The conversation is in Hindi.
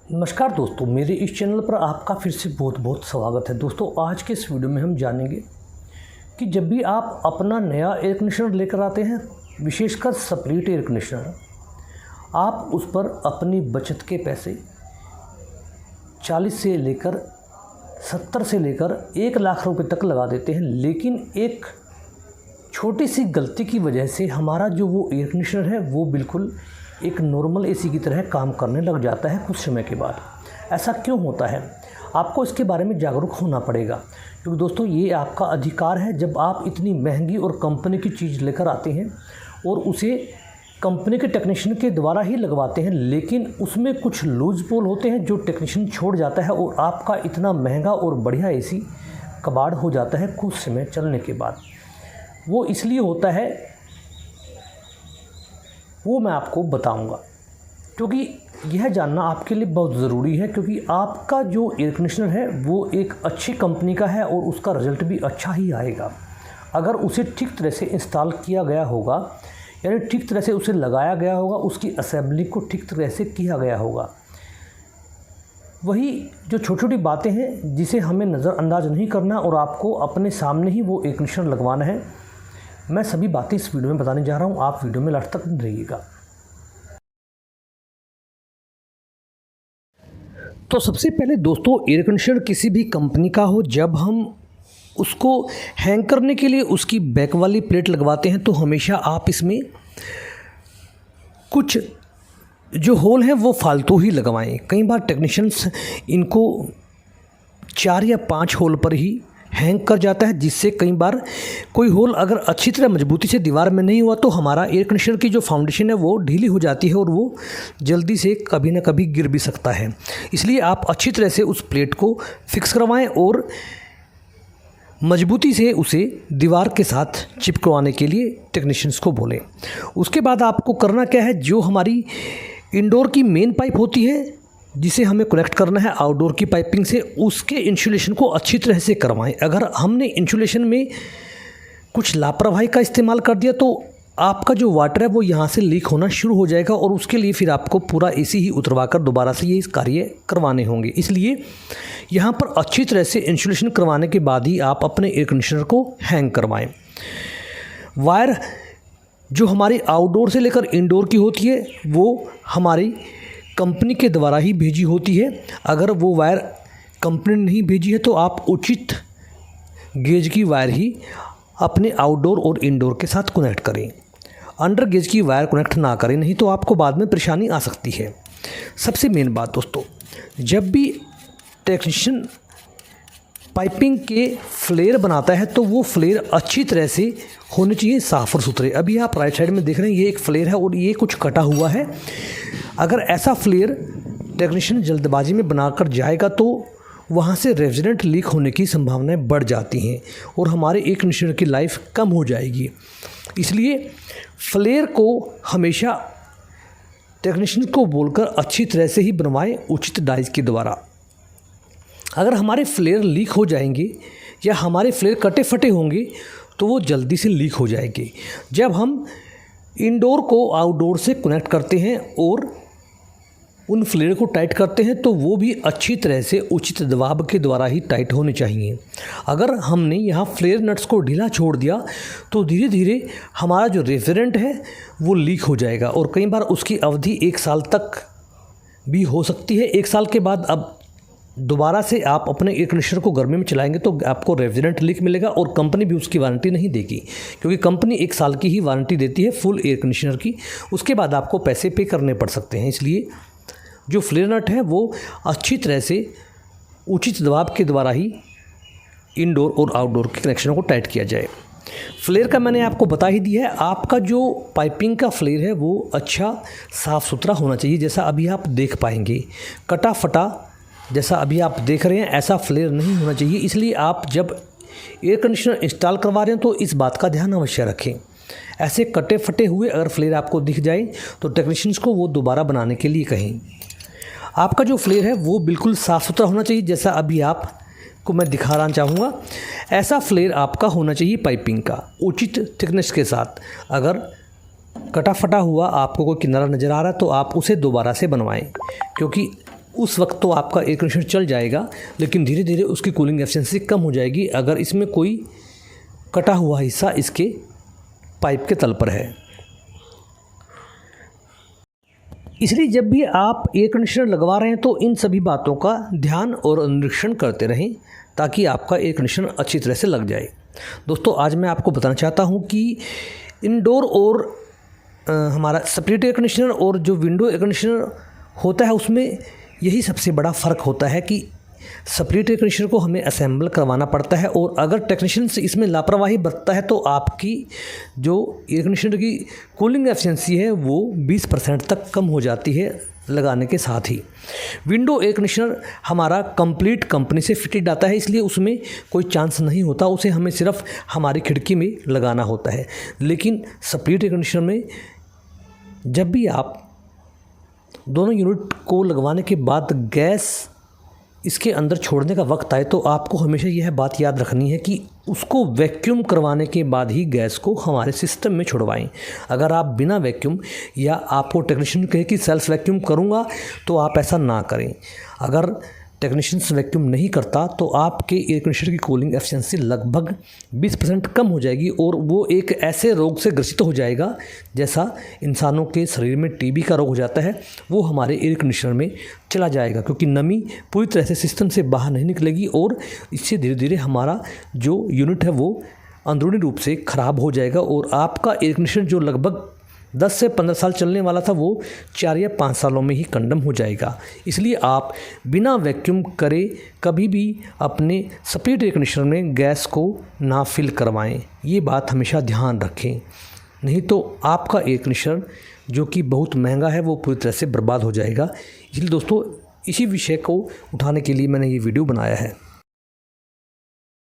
नमस्कार दोस्तों, मेरे इस चैनल पर आपका फिर से बहुत बहुत स्वागत है। दोस्तों, आज के इस वीडियो में हम जानेंगे कि जब भी आप अपना नया एयर कंडीशनर लेकर आते हैं, विशेषकर स्प्लिट एयर कंडीशनर, आप उस पर अपनी बचत के पैसे 40 से लेकर 70 से लेकर 1 लाख रुपए तक लगा देते हैं। लेकिन एक छोटी सी गलती की वजह से हमारा जो वो एयर कंडीशनर है वो बिल्कुल एक नॉर्मल एसी की तरह काम करने लग जाता है कुछ समय के बाद। ऐसा क्यों होता है, आपको इसके बारे में जागरूक होना पड़ेगा, क्योंकि दोस्तों ये आपका अधिकार है। जब आप इतनी महंगी और कंपनी की चीज़ लेकर आते हैं और उसे कंपनी के टेक्नीशियन के द्वारा ही लगवाते हैं, लेकिन उसमें कुछ लूज पोल होते हैं जो टेक्नीशियन छोड़ जाता है और आपका इतना महंगा और बढ़िया एसी कबाड़ हो जाता है कुछ समय चलने के बाद। वो इसलिए होता है, वो मैं आपको बताऊंगा, क्योंकि यह जानना आपके लिए बहुत ज़रूरी है। क्योंकि आपका जो एयर कंडीशनर है वो एक अच्छी कंपनी का है और उसका रिज़ल्ट भी अच्छा ही आएगा अगर उसे ठीक तरह से इंस्टॉल किया गया होगा, यानी ठीक तरह से उसे लगाया गया होगा, उसकी असेंबली को ठीक तरह से किया गया होगा। वही जो छोटी छोटी बातें हैं जिसे हमें नज़रअंदाज नहीं करना और आपको अपने सामने ही वो एयर कंडीशनर लगवाना है, मैं सभी बातें इस वीडियो में बताने जा रहा हूँ। आप वीडियो में लास्ट तक रहिएगा। तो सबसे पहले दोस्तों, एयर कंडीशनर किसी भी कंपनी का हो, जब हम उसको हैंग करने के लिए उसकी बैक वाली प्लेट लगवाते हैं तो हमेशा आप इसमें कुछ जो होल हैं वो फालतू ही लगवाएं। कई बार टेक्नीशियंस इनको 4 या 5 होल पर ही हैंग कर जाता है, जिससे कई बार कोई होल अगर अच्छी तरह मजबूती से दीवार में नहीं हुआ तो हमारा एयर कंडीशनर की जो फाउंडेशन है वो ढीली हो जाती है और वो जल्दी से कभी ना कभी गिर भी सकता है। इसलिए आप अच्छी तरह से उस प्लेट को फिक्स करवाएं और मजबूती से उसे दीवार के साथ चिपकवाने के लिए टेक्नीशियंस को बोलें। उसके बाद आपको करना क्या है, जो हमारी इंडोर की मेन पाइप होती है जिसे हमें कनेक्ट करना है आउटडोर की पाइपिंग से, उसके इंसुलेशन को अच्छी तरह से करवाएं। अगर हमने इंसुलेशन में कुछ लापरवाही का इस्तेमाल कर दिया तो आपका जो वाटर है वो यहाँ से लीक होना शुरू हो जाएगा और उसके लिए फिर आपको पूरा एसी ही उतरवा कर दोबारा से ये कार्य करवाने होंगे। इसलिए यहाँ पर अच्छी तरह से इंसुलेशन करवाने के बाद ही आप अपने एयर कंडीशनर को हैंग करवाएं। वायर जो हमारी आउटडोर से लेकर इंडोर की होती है वो हमारी कंपनी के द्वारा ही भेजी होती है। अगर वो वायर कंपनी ने नहीं भेजी है तो आप उचित गेज की वायर ही अपने आउटडोर और इंडोर के साथ कनेक्ट करें। अंडर गेज की वायर कनेक्ट ना करें, नहीं तो आपको बाद में परेशानी आ सकती है। सबसे मेन बात दोस्तों, जब भी टेक्नीशियन पाइपिंग के फ्लेयर बनाता है तो वो फ्लेयर अच्छी तरह से होने चाहिए, साफ और सुथरे। अभी आप राइट साइड में देख रहे हैं ये एक फ्लेयर है और ये कुछ कटा हुआ है। अगर ऐसा फ्लेयर टेक्नीशियन जल्दबाजी में बनाकर जाएगा तो वहाँ से रेफ्रिजरेंट लीक होने की संभावनाएं बढ़ जाती हैं और हमारे एयर कंडीशनर की लाइफ कम हो जाएगी। इसलिए फ्लेयर को हमेशा टेक्नीशियन को बोलकर अच्छी तरह से ही बनवाएं, उचित डाइज के द्वारा। अगर हमारे फ्लेयर लीक हो जाएंगे या हमारे फ्लेयर कटे फटे होंगे तो वो जल्दी से लीक हो जाएंगे। जब हम इंडोर को आउटडोर से कनेक्ट करते हैं और उन फ्लेयर को टाइट करते हैं तो वो भी अच्छी तरह से उचित दबाव के द्वारा ही टाइट होने चाहिए। अगर हमने यहाँ फ्लेयर नट्स को ढीला छोड़ दिया तो धीरे धीरे हमारा जो रेफ्रिजरेंट है वो लीक हो जाएगा और कई बार उसकी अवधि 1 साल तक भी हो सकती है। 1 साल के बाद अब दोबारा से आप अपने एयर कंडीशनर को गर्मी में चलाएंगे तो आपको रेफ्रिजरेंट लीक मिलेगा और कंपनी भी उसकी वारंटी नहीं देगी, क्योंकि कंपनी 1 साल की ही वारंटी देती है फुल एयर कंडीशनर की। उसके बाद आपको पैसे पे करने पड़ सकते हैं। इसलिए जो फ्लेयर नट है वो अच्छी तरह से उचित दबाव के द्वारा ही इंडोर और आउटडोर के कनेक्शनों को टाइट किया जाए। फ्लेयर का मैंने आपको बता ही दिया है। आपका जो पाइपिंग का फ्लेयर है वो अच्छा साफ़ सुथरा होना चाहिए। जैसा अभी आप देख पाएंगे, कटा फटा जैसा अभी आप देख रहे हैं ऐसा फ्लेयर नहीं होना चाहिए। इसलिए आप जब एयर कंडीशनर इंस्टॉल करवा रहे हैं तो इस बात का ध्यान अवश्य रखें। ऐसे कटे फटे हुए अगर फ्लेयर आपको दिख जाए तो टेक्नीशियंस को वो दोबारा बनाने के लिए कहें। आपका जो फ्लेयर है वो बिल्कुल साफ़ सुथरा होना चाहिए, जैसा अभी आपको मैं दिखाना चाहूँगा। ऐसा फ्लेयर आपका होना चाहिए पाइपिंग का, उचित थिकनेस के साथ। अगर कटा फटा हुआ आपको कोई किनारा नज़र आ रहा है तो आप उसे दोबारा से बनवाएं, क्योंकि उस वक्त तो आपका एयर कंडीशनर चल जाएगा, लेकिन धीरे धीरे उसकी कूलिंग एफिशिएंसी कम हो जाएगी अगर इसमें कोई कटा हुआ हिस्सा इसके पाइप के तल पर है। इसलिए जब भी आप एयर कंडीशनर लगवा रहे हैं तो इन सभी बातों का ध्यान और निरीक्षण करते रहें ताकि आपका एयर कंडीशनर अच्छी तरह से लग जाए। दोस्तों, आज मैं आपको बताना चाहता हूं कि इंडोर और हमारा सेपरेट एयर कंडीशनर और जो विंडो एयर कंडीशनर होता है उसमें यही सबसे बड़ा फ़र्क होता है कि सेपरेट एयर कंडीशनर को हमें असेंबल करवाना पड़ता है और अगर टेक्नीशियन से इसमें लापरवाही बरतता है तो आपकी जो एयर कंडीशनर की कूलिंग एफिशिएंसी है वो 20% तक कम हो जाती है लगाने के साथ ही। विंडो एयर कंडीशनर हमारा कंप्लीट कंपनी से फिटेड आता है, इसलिए उसमें कोई चांस नहीं होता, उसे हमें सिर्फ हमारी खिड़की में लगाना होता है। लेकिन सेपरेट एयर कंडीशनर में जब भी आप दोनों यूनिट को लगवाने के बाद गैस इसके अंदर छोड़ने का वक्त आए तो आपको हमेशा यह बात याद रखनी है कि उसको वैक्यूम करवाने के बाद ही गैस को हमारे सिस्टम में छुड़वाएं। अगर आप बिना वैक्यूम या आपको टेक्नीशियन कहे कि सेल्फ वैक्यूम करूंगा तो आप ऐसा ना करें। अगर टेक्नीशियन वैक्यूम नहीं करता तो आपके एयर कंडीशनर की कूलिंग एफिशिएंसी लगभग 20% कम हो जाएगी और वो एक ऐसे रोग से ग्रसित हो जाएगा जैसा इंसानों के शरीर में टीबी का रोग हो जाता है, वो हमारे एयर कंडीशनर में चला जाएगा क्योंकि नमी पूरी तरह से सिस्टम से बाहर नहीं निकलेगी और इससे धीरे धीरे हमारा जो यूनिट है वो अंदरूनी रूप से ख़राब हो जाएगा और आपका एयर कंडीशनर जो लगभग 10 से 15 साल चलने वाला था वो 4 या 5 सालों में ही कंडम हो जाएगा। इसलिए आप बिना वैक्यूम करे कभी भी अपने सेपरेट एयर कंडीशनर में गैस को ना फिल करवाएं। ये बात हमेशा ध्यान रखें, नहीं तो आपका एयर कंडीशनर जो कि बहुत महंगा है वो पूरी तरह से बर्बाद हो जाएगा। इसलिए दोस्तों, इसी विषय को उठाने के लिए मैंने ये वीडियो बनाया है।